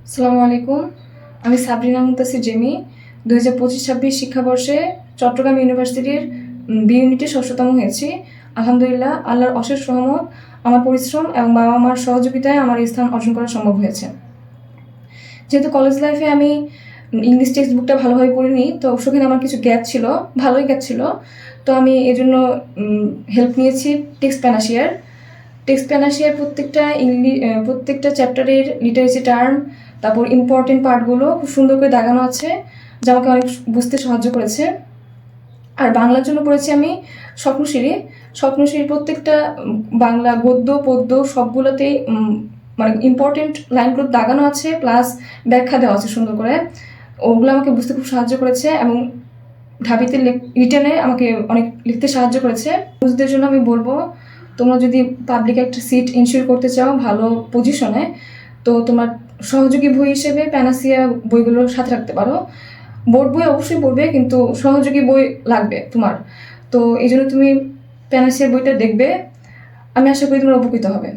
আসসালামু আলাইকুম। আমি সাবরিনা মুনতাসির জেমি 2025-26 শিক্ষাবর্ষে চট্টগ্রাম ইউনিভার্সিটির বি ইউনিটে ষষ্ঠতম হয়েছি। আলহামদুলিল্লাহ, আল্লাহর অশেষ রহমত, আমার পরিশ্রম এবং বাবা মার সহযোগিতায় আমার এই স্থান অর্জন করা সম্ভব হয়েছে। যেহেতু কলেজ লাইফে আমি ইংলিশ টেক্সট বুকটা ভালোভাবে পড়িনি, তো সেখানে আমার কিছু গ্যাপ ছিল, ভালোই গ্যাপ ছিল। তো আমি এজন্য হেল্প নিয়েছি টেক্সট প্যানাশিয়ার প্রত্যেকটা চ্যাপ্টারের লিটারেসি টার্ম, তারপর ইম্পর্টেন্ট পার্টগুলো খুব সুন্দর করে দাগানো আছে, যা আমাকে অনেক বুঝতে সাহায্য করেছে। আর বাংলার জন্য পড়েছি আমি স্বপ্নশিরি প্রত্যেকটা বাংলা গদ্য পদ্য সবগুলোতেই মানে ইম্পর্টেন্ট লাইনগুলো দাগানো আছে, প্লাস ব্যাখ্যা দেওয়া আছে সুন্দর করে। ওগুলো আমাকে বুঝতে খুব সাহায্য করেছে এবং ঢাবিতে রিটেনে আমাকে অনেক লিখতে সাহায্য করেছে। বুঝদের জন্য আমি বলবো, তোমরা যদি পাবলিক একটা সিট ইনশিওর করতে চাও ভালো পজিশনে, তো তোমার সহযোগী বই হিসেবে প্যানাসিয়া বইগুলোর সাথে রাখতে পারো। বোর্ড বই অবশ্যই পড়বে, কিন্তু সহযোগী বই লাগবে তোমার। তো এই জন্য তুমি প্যানাসিয়া বইটা দেখবে, আমি আশা করি তোমরা উপকৃত হবে।